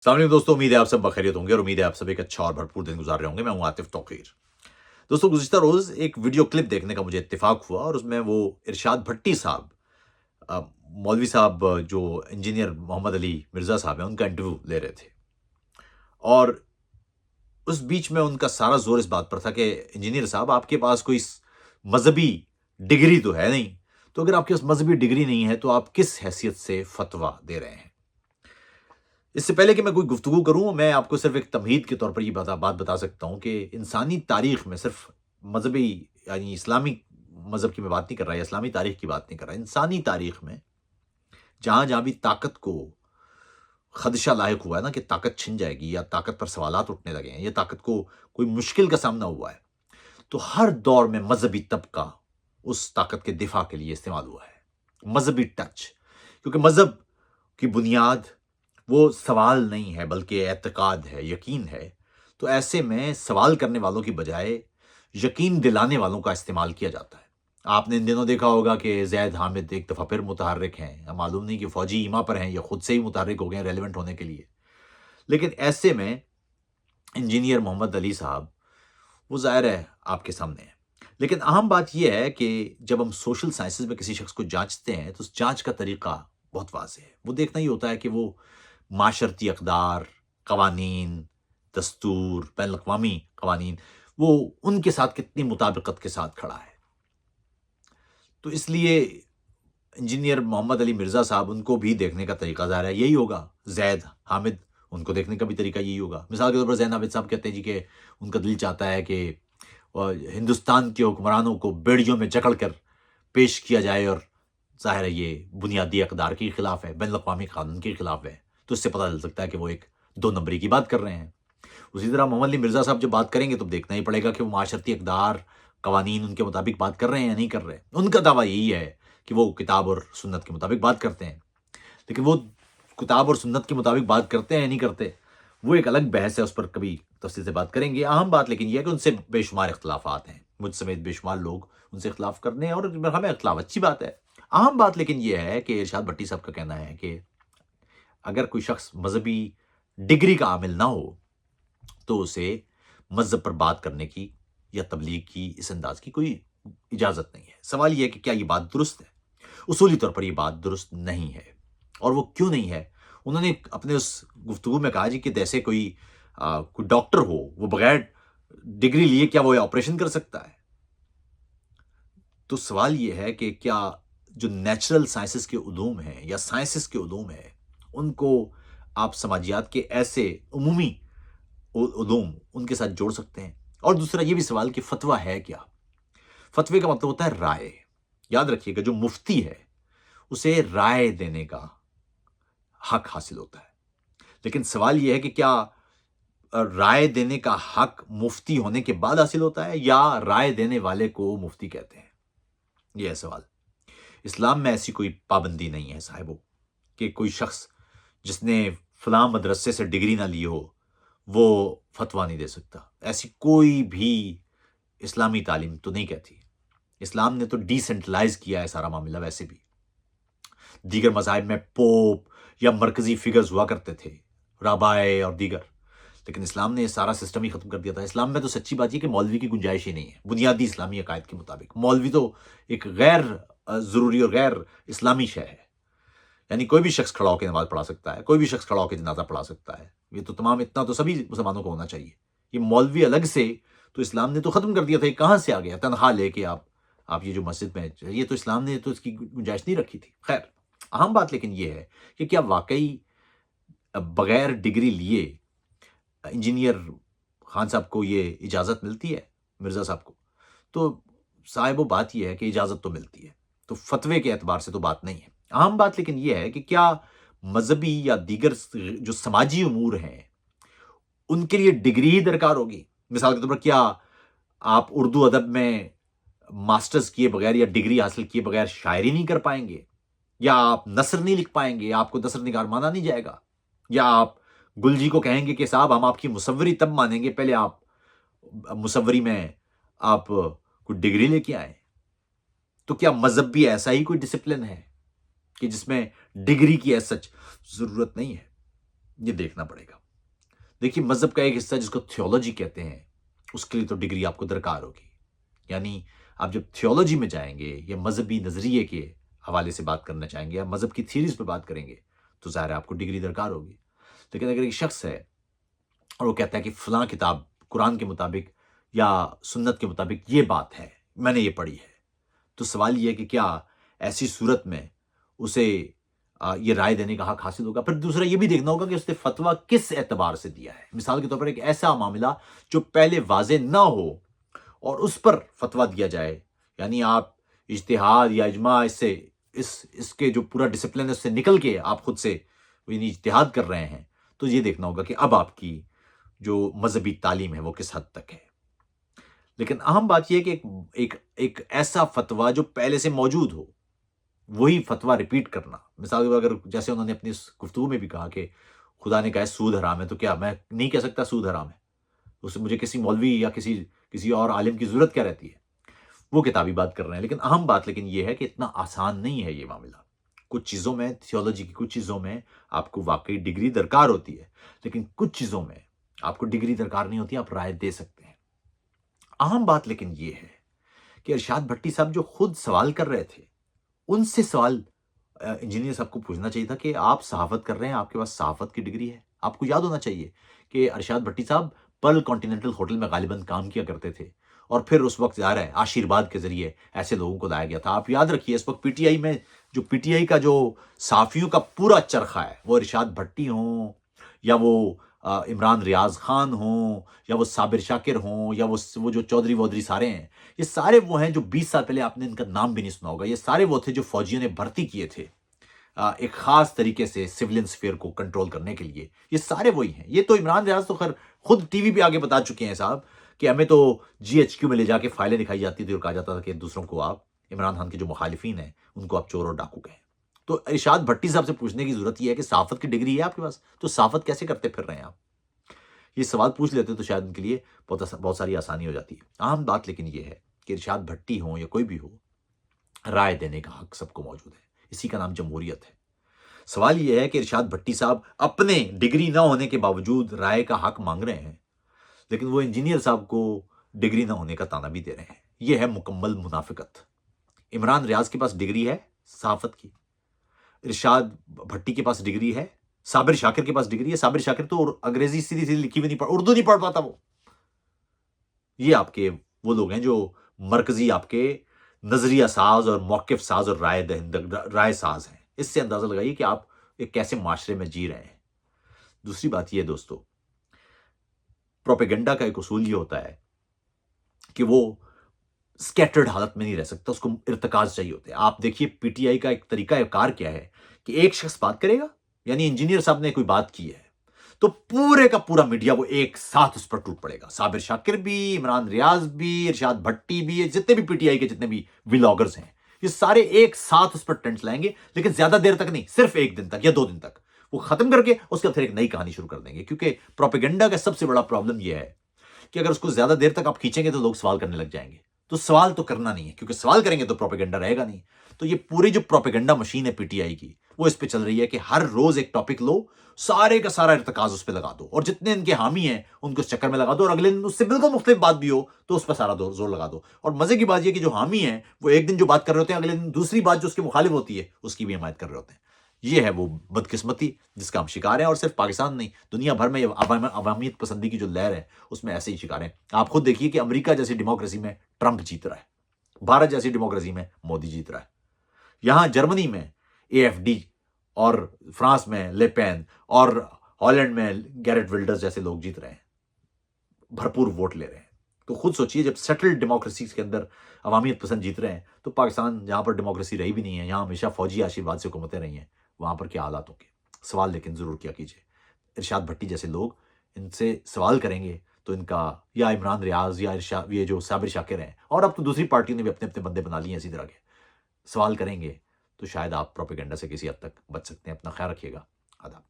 अस्सलाम वालेकुम दोस्तों, उम्मीद है आप सब बखैरियत होंगे और उम्मीद है आप सब एक अच्छा और भरपूर दिन गुजार रहे होंगे। मैं हूं आतिफ तौकीर। दोस्तों, गुज़िश्ता रोज़ एक वीडियो क्लिप देखने का मुझे इत्तेफ़ाक हुआ और उसमें वो इरशाद भट्टी साहब, अ, मौलवी साहब, जो इंजीनियर मोहम्मद अली मिर्ज़ा साहब हैं, उनका इंटरव्यू ले रहे थे। और उस बीच में उनका सारा ज़ोर इस बात पर था कि इंजीनियर साहब, आपके पास कोई मज़हबी डिग्री तो है नहीं, तो अगर आपके पास मज़हबी डिग्री नहीं है तो आप किस हैसियत से फ़तवा दे रहे हैं? इससे पहले कि मैं कोई गुफ्तगू करूँ, मैं आपको सिर्फ़ एक तमहीद के तौर पर ये बात बता सकता हूँ कि इंसानी तारीख़ में सिर्फ़ मज़हबी, यानी इस्लामी मज़हब की मैं बात नहीं कर रहा या इस्लामी तारीख़ की बात नहीं कर रहा। इंसानी तारीख़ में जहाँ-जहाँ भी ताकत को ख़दशा लाहिक हुआ है ना कि ताकत छिन जाएगी या ताकत पर सवालात उठने लगे हैं या ताकत को कोई मुश्किल का सामना हुआ है, तो हर दौर में मज़हबी तबका उस ताकत के दिफ़ा के लिए इस्तेमाल हुआ है। मज़हबी टच, क्योंकि मज़हब की बुनियाद वो सवाल नहीं है बल्कि एतकाद है, यकीन है। तो ऐसे में सवाल करने वालों की बजाय यकीन दिलाने वालों का इस्तेमाल किया जाता है। आपने इन दिनों देखा होगा कि ज़ैद हामिद एक दफ़ा फिर मुतहर्रिक हैं। अब मालूम नहीं कि फ़ौजी ईमा पर हैं या खुद से ही मुतहर्रिक हो गए हैं रेलेवेंट होने के लिए। लेकिन ऐसे में इंजीनियर मोहम्मद अली साहब, वो ज़ाहिर है आपके सामने हैं। लेकिन अहम बात ये है कि जब हम सोशल साइंसेज़ में किसी शख्स को जाँचते हैं, तो उस जाँच का तरीक़ा बहुत वाज़ेह है। वो देखना ये होता है कि वो माशरती अक़दार, क़वानीन, दस्तूर, बैनुल-अक़वामी क़वानीन, वो उनके साथ कितनी मुताबिकत के साथ खड़ा है। तो इसलिए इंजीनियर मोहम्मद अली मिर्ज़ा साहब, उनको भी देखने का तरीक़ा ज़ाहिर है यही होगा। ज़ैद हामिद, उनको देखने का भी तरीक़ा यही होगा। मिसाल के तौर पर ज़ैद हामिद साहब कहते हैं जी कि उनका दिल चाहता है कि हिंदुस्तान के हुक्मरानों को बेड़ियों में जकड़ कर पेश किया जाए, और ज़ाहिर है ये बुनियादी अक़दार के खिलाफ़ है, बैनुल-अक़वामी क़ानून के खिलाफ़ है। तो इससे पता चल सकता है कि वो एक 2 नंबरी की बात कर रहे हैं। उसी तरह मोहम्मद अली मिर्ज़ा साहब जब बात करेंगे तो देखना ही पड़ेगा कि वो माशरती अक़दार, क़वानीन उनके मुताबिक बात कर रहे हैं या नहीं कर रहे। उनका दावा यही है कि वो किताब और सुन्नत के मुताबिक बात करते हैं। लेकिन वो किताब और सुन्नत के मुताबिक बात करते हैं या नहीं करते, वो एक अलग बहस है, उस पर कभी तफ़सील से बात करेंगे। अहम बात लेकिन ये है कि उनसे बेशुमार इख्तिलाफ़ात हैं। मुझ समेत बेशुमार लोग उनसे इख्तिलाफ़ करने हैं और हमें इख्तिलाफ़ अच्छी बात है। अहम बात लेकिन ये है कि इरशाद भट्टी साहब का कहना है कि अगर कोई शख्स मज़हबी डिग्री का हामिल ना हो, तो उसे मज़हब पर बात करने की या तबलीग की, इस अंदाज़ की कोई इजाज़त नहीं है। सवाल ये है कि क्या ये बात दुरुस्त है? उसूली तौर पर ये बात दुरुस्त नहीं है। और वो क्यों नहीं है? उन्होंने अपने उस गुफ्तगू में कहा जी कि जैसे कोई डॉक्टर हो, वो बगैर डिग्री लिए क्या वो ऑपरेशन कर सकता है? तो सवाल ये है कि क्या जो नेचुरल साइंसेज़ के उलूम हैं या साइंसेज़ के उलूम हैं, उनको आप समाजियात के ऐसे उमूमी उलूम उनके साथ जोड़ सकते हैं? और दूसरा ये भी सवाल कि फ़तवा है क्या? फ़तवे का मतलब होता है राय। याद रखिएगा, जो मुफ्ती है, उसे राय देने का हक हासिल होता है। लेकिन सवाल ये है कि क्या राय देने का हक मुफ्ती होने के बाद हासिल होता है या राय देने वाले को मुफ्ती कहते हैं? ये है सवाल। इस्लाम में ऐसी कोई पाबंदी नहीं है साहिबो, कि कोई शख्स जिसने फलां मदरसे से डिग्री ना ली हो, वो फ़तवा नहीं दे सकता। ऐसी कोई भी इस्लामी तालीम तो नहीं कहती। इस्लाम ने तो डिसेंट्रलाइज़ किया है सारा मामला वैसे भी। दीगर मज़ाहिब में पोप या मरकज़ी फ़िगर्स हुआ करते थे, राबाए और दीगर। लेकिन इस्लाम ने ये सारा सिस्टम ही ख़त्म कर दिया था। इस्लाम में तो सच्ची बात ये है कि मौलवी की गुंजाइश ही नहीं है, बुनियादी इस्लामी अकायद के मुताबिक। मौलवी तो एक गैर ज़रूरी और गैर इस्लामी शय है। यानी कोई भी शख्स खड़ा होके नमाज़ पढ़ा सकता है, कोई भी शख्स खड़ा होके जनाज़ा पढ़ा सकता है। ये तो तमाम, इतना तो सभी मुसलमानों को होना चाहिए। ये मौलवी अलग से तो इस्लाम ने तो ख़त्म कर दिया था। ये कहाँ से आ गया? तनख़्वाह लेके आप ये जो मस्जिद में, ये तो इस्लाम ने तो इसकी गुंजाइश नहीं रखी थी। ख़ैर, अहम बात लेकिन ये है कि क्या वाक़ई बगैर डिग्री लिए इंजीनियर खान साहब को ये इजाज़त मिलती है, मिर्ज़ा साहब को? तो साहिबो बात ये है कि इजाज़त तो मिलती है। तो फ़तवे के एतबार से तो बात नहीं है। अहम बात लेकिन ये है कि क्या मज़हबी या दीगर जो समाजी उमूर हैं, उनके लिए डिग्री ही दरकार होगी? मिसाल के तौर पर क्या आप उर्दू अदब में मास्टर्स किए बगैर या डिग्री हासिल किए बगैर शायरी नहीं कर पाएँगे? या आप नस्र नहीं लिख पाएँगे, आपको नस्र निगार माना नहीं जाएगा? या आप गुलजी को कहेंगे कि साहब हम आपकी मुसव्वरी तब मानेंगे, पहले आप मुसव्वरी में आप कोई डिग्री लेके आएँ? तो क्या मज़हब भी ऐसा ही कोई डिसिप्लिन है कि जिसमें डिग्री की एज़ सच ज़रूरत नहीं है? ये देखना पड़ेगा। देखिए, मज़हब का एक हिस्सा जिसको थियोलॉजी कहते हैं, उसके लिए तो डिग्री आपको दरकार होगी। यानी आप जब थियोलॉजी में जाएँगे या मज़हबी नज़रिए के हवाले से बात करना चाहेंगे या मज़हब की थ्योरीज़ पे बात करेंगे, तो ज़ाहिर है आपको डिग्री दरकार होगी। लेकिन अगर एक शख्स है और वो कहता है कि फ़लाँ किताब कुरान के मुताबिक या सुन्नत के मुताबिक ये बात है, मैंने ये पढ़ी है, तो सवाल ये है कि क्या ऐसी सूरत में उसे ये राय देने का हक हासिल होगा? फिर दूसरा ये भी देखना होगा कि उसने फ़तवा किस एतबार से दिया है। मिसाल के तौर पर एक ऐसा मामला जो पहले वाज़ेह ना हो और उस पर फ़तवा दिया जाए, यानी आप इज्तिहाद या इजमा इससे इसके जो पूरा डिसिप्लिन है उससे निकल के आप खुद से यानी इज्तिहाद कर रहे हैं, तो ये देखना होगा कि अब आपकी जो मज़हबी तालीम है वो किस हद तक है। लेकिन अहम बात ये है कि एक ऐसा फ़तवा जो पहले से मौजूद हो, वही फ़तवा रिपीट करना। मिसाल के तौर पर अगर जैसे उन्होंने अपनी इस गुफ्तगू में भी कहा कि खुदा ने कहा है सूद हराम है, तो क्या मैं नहीं कह सकता सूद हराम है? उससे मुझे किसी मौलवी या किसी और आलिम की ज़रूरत क्या रहती है? वो किताबी बात कर रहे हैं। लेकिन अहम बात लेकिन ये है कि इतना आसान नहीं है ये मामला। कुछ चीज़ों में थियोलॉजी की कुछ चीज़ों में आपको वाक़ई डिग्री दरकार होती है, लेकिन कुछ चीज़ों में आपको डिग्री दरकार नहीं होती, आप राय दे सकते हैं। अहम बात लेकिन ये है कि इरशाद भट्टी साहब जो खुद सवाल कर रहे थे, उनसे सवाल इंजीनियर साहब को पूछना चाहिए था कि आप सहाफ़त कर रहे हैं, आपके पास सहाफ़त की डिग्री है। आपको याद होना चाहिए कि इरशाद भट्टी साहब पर्ल कॉन्टिनेंटल होटल में गालिबन काम किया करते थे और फिर उस वक़्त ज़ाहिर है आशीर्वाद के ज़रिए ऐसे लोगों को लाया गया था। आप याद रखिए इस वक़्त पीटीआई में जो पीटीआई का जो सहाफ़ियों का पूरा चरखा है, वो इरशाद भट्टी हों या वो इमरान रियाज़ ख़ान हों या वो साबिर शाकिर हों या वो जो चौधरी-वौधरी सारे हैं, ये सारे वो हैं जो 20 साल पहले आपने इनका नाम भी नहीं सुना होगा। ये सारे वो थे जो फ़ौजियों ने भर्ती किए थे एक ख़ास तरीके से सिविलियन स्फीयर को कंट्रोल करने के लिए। ये सारे वही हैं। ये तो इमरान रियाज़ तो ख़ैर खुद टीवी पे आके बता चुके हैं साहब कि हमें तो जीएचक्यू में ले जाके फाइलें दिखाई जाती थी और कहा जाता था कि दूसरों को आप इमरान खान के जो मुखालिफिन हैं, उनको आप चोर और डाकू कहें। तो इरशाद भट्टी साहब से पूछने की ज़रूरत ये है कि सहाफ़त की डिग्री है आपके पास? तो सहाफ़त कैसे करते फिर रहे हैं आप? ये सवाल पूछ लेते तो शायद उनके लिए बहुत सारी आसानी हो जाती है। अहम बात लेकिन ये है कि इरशाद भट्टी हों या कोई भी हो, राय देने का हक सबको मौजूद है। इसी का नाम जमहूरियत है। सवाल ये है कि इरशाद भट्टी साहब अपने डिग्री ना होने के बावजूद राय का हक मांग रहे हैं, लेकिन वो इंजीनियर साहब को डिग्री ना होने का ताना भी दे रहे हैं। ये है मुकम्मल मुनाफिकत। इमरान रियाज के पास डिग्री है सहाफत की, इरशाद भट्टी के पास डिग्री है, साबिर शाकिर के पास डिग्री है। साबिर शाकिर तो अंग्रेजी सीधी सीधी लिखी हुई नहीं पढ़, उर्दू नहीं पढ़ पाता वो। ये आपके वो लोग हैं जो मरकजी आपके नजरिया साज और मौकिफ साज और राय साज हैं। इससे अंदाजा लगाइए कि आप एक कैसे माशरे में जी रहे हैं। दूसरी बात यह दोस्तों, प्रोपेगेंडा का एक उसूल ये होता है कि वो स्कैटर्ड हालत में नहीं रह सकता, उसको इर्तकाज चाहिए होते हैं। आप देखिए पीटीआई का एक तरीका कार क्या है कि एक शख्स बात करेगा, यानी इंजीनियर साहब ने कोई बात की है तो पूरे का पूरा मीडिया वो एक साथ उस पर टूट पड़ेगा। साबिर शाकिर भी, इमरान रियाज भी, इरशाद भट्टी भी, जितने भी पीटीआई के जितने भी व्लॉगर्स हैं, ये सारे एक साथ उस पर टेंट लाएंगे, लेकिन ज्यादा देर तक नहीं, सिर्फ एक दिन तक या 2 दिन तक वो खत्म करके उसके बाद फिर एक नई कहानी शुरू कर देंगे। क्योंकि प्रोपेगेंडा का सबसे बड़ा प्रॉब्लम यह है कि अगर उसको ज्यादा देर तक आप खींचेंगे तो लोग सवाल करने लग जाएंगे। तो सवाल तो करना नहीं है, क्योंकि सवाल करेंगे तो प्रोपेगेंडा रहेगा नहीं। तो ये पूरी जो प्रोपेगेंडा मशीन है पीटीआई की, वो इस पे चल रही है कि हर रोज एक टॉपिक लो, सारे का सारा इर्तकाज उस पर लगा दो, और जितने इनके हामी हैं उनको इस चक्कर में लगा दो, और अगले दिन उससे बिल्कुल मुख्तलिफ बात भी हो तो उस पर सारा जोर लगा दो। और मजे की बात यह कि जो हामी हैं वो एक दिन जो बात कर रहे होते हैं, अगले दिन दूसरी बात जो उसके मुखालिफ होती है उसकी भी हिमायत कर रहे होते हैं। ये है वो बदकिस्मती जिसका हम शिकार हैं, और सिर्फ पाकिस्तान नहीं, दुनिया भर में अवामियत पसंदी की जो लहर है उसमें ऐसे ही शिकार हैं। आप खुद देखिए कि अमेरिका जैसी डेमोक्रेसी में ट्रंप जीत रहा है, भारत जैसी डेमोक्रेसी में मोदी जीत रहा है, यहां जर्मनी में एएफडी, और फ्रांस में लेपेन, और हॉलैंड में गैरेट विल्डर्स जैसे लोग जीत रहे हैं, भरपूर वोट ले रहे हैं। तो खुद सोचिए, जब सेटल्ड डेमोक्रेसी के अंदर अवामियत पसंद जीत रहे हैं, तो पाकिस्तान जहां पर डेमोक्रेसी रही भी नहीं है, यहां हमेशा फौजी आशीर्वाद से हुकूमतें रही हैं, वहां पर क्या हालात होंगे। सवाल लेकिन जरूर किया कीजिए। इरशाद भट्टी जैसे लोग इनसे सवाल करेंगे तो इनका, या इमरान रियाज या ये जो साबिर शाकिर हैं, और अब तो दूसरी पार्टियों ने भी अपने अपने बंदे बना लिए इसी तरह के, सवाल करेंगे तो शायद आप प्रोपेगेंडा से किसी हद तक बच सकते हैं। अपना ख्याल रखिएगा। आदाब।